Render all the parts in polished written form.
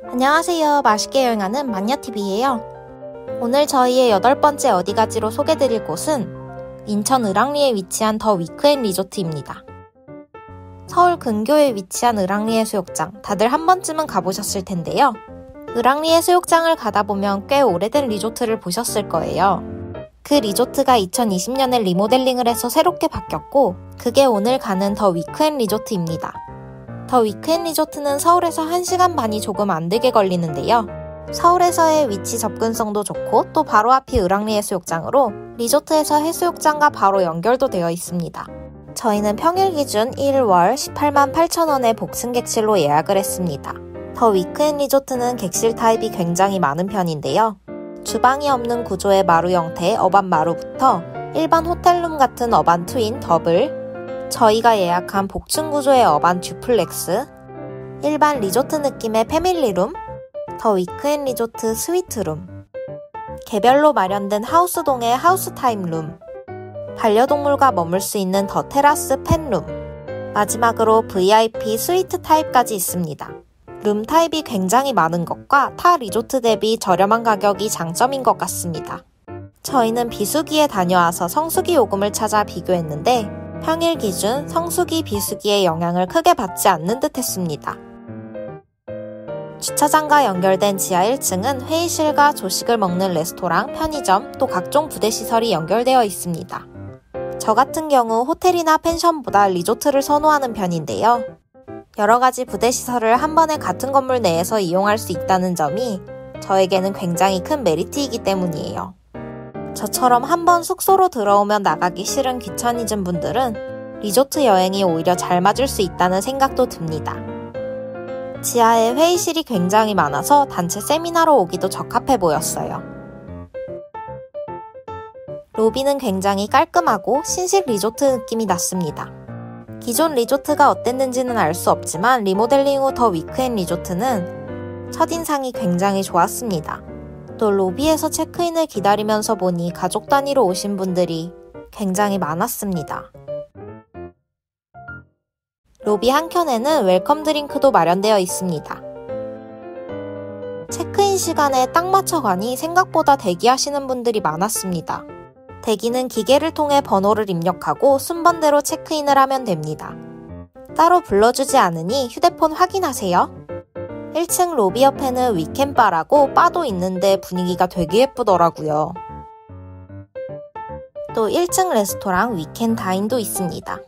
안녕하세요. 맛있게 여행하는 마녀TV예요. 오늘 저희의 8번째 어디가지로 소개드릴 곳은 인천 을왕리에 위치한 더 위크앤 리조트입니다. 서울 근교에 위치한 을왕리 해수욕장, 다들 한 번쯤은 가보셨을 텐데요. 을왕리 해수욕장을 가다 보면 꽤 오래된 리조트를 보셨을 거예요. 그 리조트가 2020년에 리모델링을 해서 새롭게 바뀌었고, 그게 오늘 가는 더 위크앤 리조트입니다. 더 위크앤 리조트는 서울에서 1시간 반이 조금 안 되게 걸리는데요. 서울에서의 위치 접근성도 좋고 또 바로 앞이 을왕리 해수욕장으로 리조트에서 해수욕장과 바로 연결도 되어 있습니다. 저희는 평일 기준 1월 18만 8천원의 복층 객실로 예약을 했습니다. 더 위크앤 리조트는 객실 타입이 굉장히 많은 편인데요. 주방이 없는 구조의 마루 형태의 어반 마루부터 일반 호텔룸 같은 어반 트윈 더블, 저희가 예약한 복층 구조의 어반 듀플렉스, 일반 리조트 느낌의 패밀리룸, 더 위크앤 리조트 스위트룸, 개별로 마련된 하우스동의 하우스타임룸, 반려동물과 머물 수 있는 더 테라스 펫룸, 마지막으로 VIP 스위트 타입까지 있습니다. 룸 타입이 굉장히 많은 것과 타 리조트 대비 저렴한 가격이 장점인 것 같습니다. 저희는 비수기에 다녀와서 성수기 요금을 찾아 비교했는데 평일 기준 성수기, 비수기의 영향을 크게 받지 않는 듯 했습니다. 주차장과 연결된 지하 1층은 회의실과 조식을 먹는 레스토랑, 편의점, 또 각종 부대시설이 연결되어 있습니다. 저 같은 경우 호텔이나 펜션보다 리조트를 선호하는 편인데요. 여러가지 부대시설을 한 번에 같은 건물 내에서 이용할 수 있다는 점이 저에게는 굉장히 큰 메리트이기 때문이에요. 저처럼 한번 숙소로 들어오면 나가기 싫은 귀차니즘 분들은 리조트 여행이 오히려 잘 맞을 수 있다는 생각도 듭니다. 지하에 회의실이 굉장히 많아서 단체 세미나로 오기도 적합해 보였어요. 로비는 굉장히 깔끔하고 신식 리조트 느낌이 났습니다. 기존 리조트가 어땠는지는 알 수 없지만 리모델링 후 더 위크앤 리조트는 첫인상이 굉장히 좋았습니다. 또 로비에서 체크인을 기다리면서 보니 가족 단위로 오신 분들이 굉장히 많았습니다. 로비 한켠에는 웰컴 드링크도 마련되어 있습니다. 체크인 시간에 딱 맞춰 가니 생각보다 대기하시는 분들이 많았습니다. 대기는 기계를 통해 번호를 입력하고 순번대로 체크인을 하면 됩니다. 따로 불러주지 않으니 휴대폰 확인하세요. 1층 로비 옆에는 위켄바라고 바도 있는데 분위기가 되게 예쁘더라고요. 또 1층 레스토랑 위켄다인도 있습니다.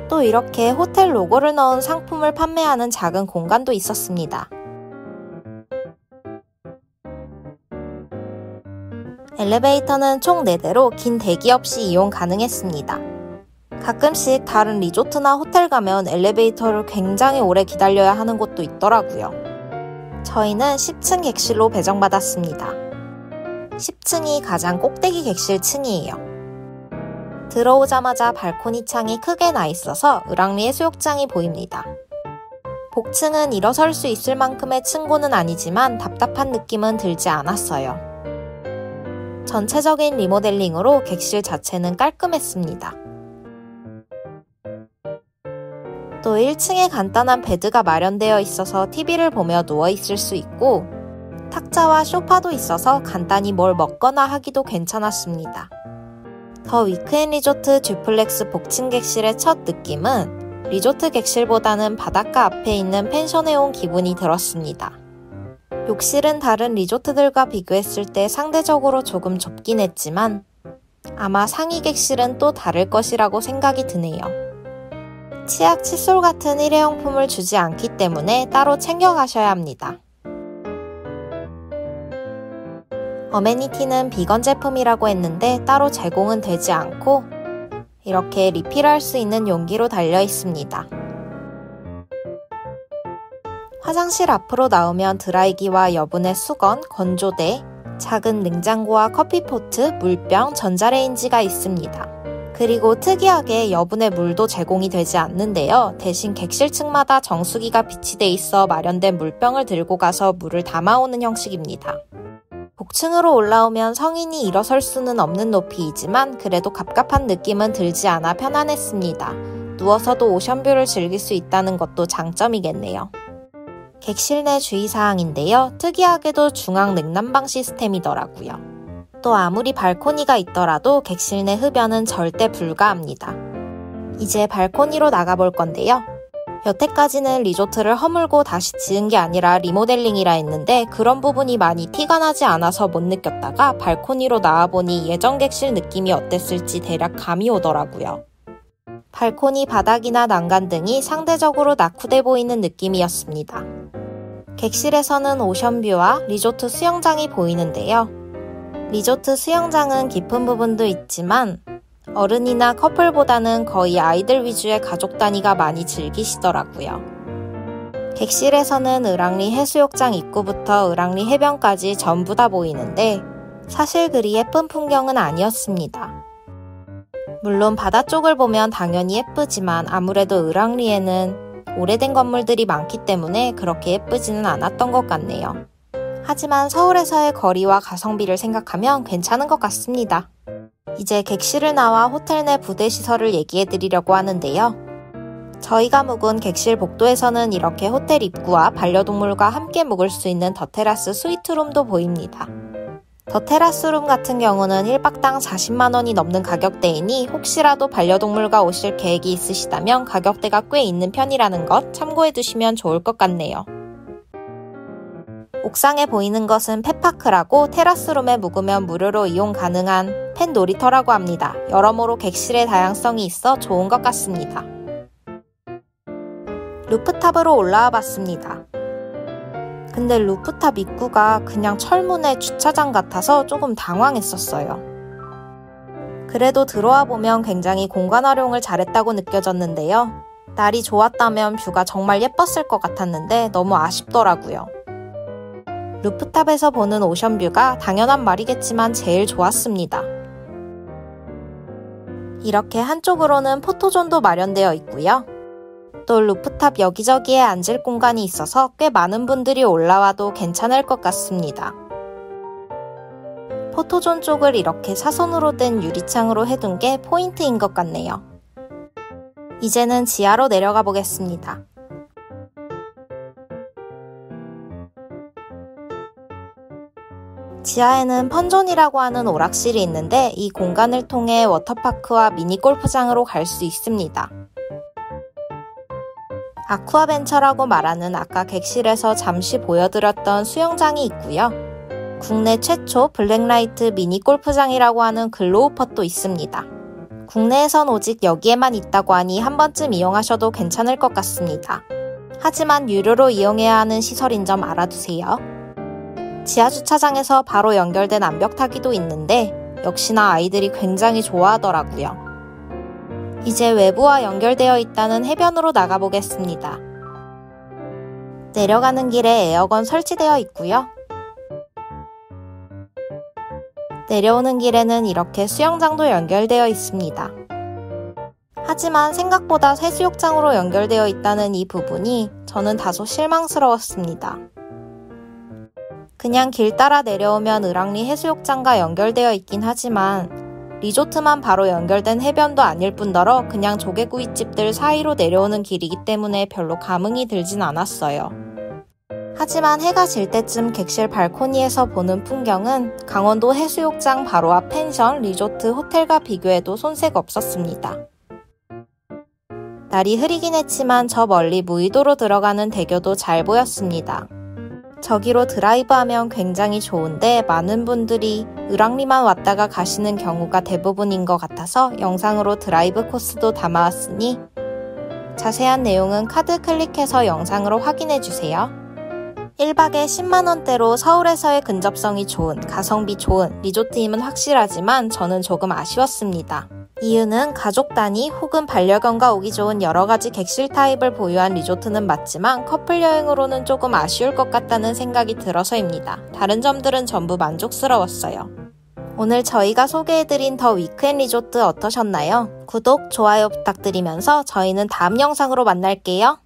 또 이렇게 호텔 로고를 넣은 상품을 판매하는 작은 공간도 있었습니다. 엘리베이터는 총 4대로 긴 대기 없이 이용 가능했습니다. 가끔씩 다른 리조트나 호텔 가면 엘리베이터를 굉장히 오래 기다려야 하는 곳도 있더라고요. 저희는 10층 객실로 배정받았습니다. 10층이 가장 꼭대기 객실 층이에요. 들어오자마자 발코니 창이 크게 나 있어서 을왕리 해수욕장이 보입니다. 복층은 일어설 수 있을 만큼의 층고는 아니지만 답답한 느낌은 들지 않았어요. 전체적인 리모델링으로 객실 자체는 깔끔했습니다. 또 1층에 간단한 베드가 마련되어 있어서 TV를 보며 누워있을 수 있고 탁자와 소파도 있어서 간단히 뭘 먹거나 하기도 괜찮았습니다. 더 위크앤 리조트 듀플렉스 복층 객실의 첫 느낌은 리조트 객실보다는 바닷가 앞에 있는 펜션에 온 기분이 들었습니다. 욕실은 다른 리조트들과 비교했을 때 상대적으로 조금 좁긴 했지만 아마 상위 객실은 또 다를 것이라고 생각이 드네요. 치약, 칫솔 같은 일회용품을 주지 않기 때문에 따로 챙겨가셔야 합니다. 어메니티는 비건 제품이라고 했는데 따로 제공은 되지 않고 이렇게 리필할 수 있는 용기로 달려 있습니다. 화장실 앞으로 나오면 드라이기와 여분의 수건, 건조대, 작은 냉장고와 커피포트, 물병, 전자레인지가 있습니다. 그리고 특이하게 여분의 물도 제공이 되지 않는데요. 대신 객실 층마다 정수기가 비치돼 있어 마련된 물병을 들고 가서 물을 담아오는 형식입니다. 복층으로 올라오면 성인이 일어설 수는 없는 높이이지만 그래도 갑갑한 느낌은 들지 않아 편안했습니다. 누워서도 오션뷰를 즐길 수 있다는 것도 장점이겠네요. 객실 내 주의사항인데요. 특이하게도 중앙 냉난방 시스템이더라고요. 또 아무리 발코니가 있더라도 객실 내 흡연은 절대 불가합니다. 이제 발코니로 나가볼 건데요. 여태까지는 리조트를 허물고 다시 지은 게 아니라 리모델링이라 했는데 그런 부분이 많이 티가 나지 않아서 못 느꼈다가 발코니로 나와보니 예전 객실 느낌이 어땠을지 대략 감이 오더라고요. 발코니 바닥이나 난간 등이 상대적으로 낙후돼 보이는 느낌이었습니다. 객실에서는 오션뷰와 리조트 수영장이 보이는데요. 리조트 수영장은 깊은 부분도 있지만 어른이나 커플보다는 거의 아이들 위주의 가족 단위가 많이 즐기시더라고요. 객실에서는 을왕리 해수욕장 입구부터 을왕리 해변까지 전부 다 보이는데 사실 그리 예쁜 풍경은 아니었습니다. 물론 바다 쪽을 보면 당연히 예쁘지만 아무래도 을왕리에는 오래된 건물들이 많기 때문에 그렇게 예쁘지는 않았던 것 같네요. 하지만 서울에서의 거리와 가성비를 생각하면 괜찮은 것 같습니다. 이제 객실을 나와 호텔 내 부대 시설을 얘기해 드리려고 하는데요. 저희가 묵은 객실 복도에서는 이렇게 호텔 입구와 반려동물과 함께 묵을 수 있는 더 테라스 스위트룸도 보입니다. 더 테라스룸 같은 경우는 1박당 40만원이 넘는 가격대이니 혹시라도 반려동물과 오실 계획이 있으시다면 가격대가 꽤 있는 편이라는 것 참고해 두시면 좋을 것 같네요. 옥상에 보이는 것은 펫파크라고 테라스룸에 묵으면 무료로 이용 가능한 펫 놀이터라고 합니다. 여러모로 객실의 다양성이 있어 좋은 것 같습니다. 루프탑으로 올라와 봤습니다. 근데 루프탑 입구가 그냥 철문의 주차장 같아서 조금 당황했었어요. 그래도 들어와 보면 굉장히 공간 활용을 잘했다고 느껴졌는데요. 날이 좋았다면 뷰가 정말 예뻤을 것 같았는데 너무 아쉽더라고요. 루프탑에서 보는 오션뷰가 당연한 말이겠지만 제일 좋았습니다. 이렇게 한쪽으로는 포토존도 마련되어 있고요. 또 루프탑 여기저기에 앉을 공간이 있어서 꽤 많은 분들이 올라와도 괜찮을 것 같습니다. 포토존 쪽을 이렇게 사선으로 된 유리창으로 해둔 게 포인트인 것 같네요. 이제는 지하로 내려가 보겠습니다. 지하에는 펀존이라고 하는 오락실이 있는데 이 공간을 통해 워터파크와 미니골프장으로 갈 수 있습니다. 아쿠아벤처라고 말하는 아까 객실에서 잠시 보여드렸던 수영장이 있고요. 국내 최초 블랙라이트 미니골프장이라고 하는 글로우펫도 있습니다. 국내에선 오직 여기에만 있다고 하니 한 번쯤 이용하셔도 괜찮을 것 같습니다. 하지만 유료로 이용해야 하는 시설인 점 알아두세요. 지하주차장에서 바로 연결된 암벽타기도 있는데 역시나 아이들이 굉장히 좋아하더라고요. 이제 외부와 연결되어 있다는 해변으로 나가보겠습니다. 내려가는 길에 에어건 설치되어 있고요. 내려오는 길에는 이렇게 수영장도 연결되어 있습니다. 하지만 생각보다 해수욕장으로 연결되어 있다는 이 부분이 저는 다소 실망스러웠습니다. 그냥 길 따라 내려오면 을왕리 해수욕장과 연결되어 있긴 하지만 리조트만 바로 연결된 해변도 아닐 뿐더러 그냥 조개구이집들 사이로 내려오는 길이기 때문에 별로 감흥이 들진 않았어요. 하지만 해가 질 때쯤 객실 발코니에서 보는 풍경은 강원도 해수욕장 바로 앞 펜션, 리조트, 호텔과 비교해도 손색 없었습니다. 날이 흐리긴 했지만 저 멀리 무의도로 들어가는 대교도 잘 보였습니다. 저기로 드라이브하면 굉장히 좋은데 많은 분들이 을왕리만 왔다가 가시는 경우가 대부분인 것 같아서 영상으로 드라이브 코스도 담아왔으니 자세한 내용은 카드 클릭해서 영상으로 확인해주세요. 1박에 10만원대로 서울에서의 근접성이 좋은, 가성비 좋은 리조트임은 확실하지만 저는 조금 아쉬웠습니다. 이유는 가족 단위 혹은 반려견과 오기 좋은 여러가지 객실 타입을 보유한 리조트는 맞지만 커플 여행으로는 조금 아쉬울 것 같다는 생각이 들어서입니다. 다른 점들은 전부 만족스러웠어요. 오늘 저희가 소개해드린 더 위크엔드 리조트 어떠셨나요? 구독, 좋아요 부탁드리면서 저희는 다음 영상으로 만날게요.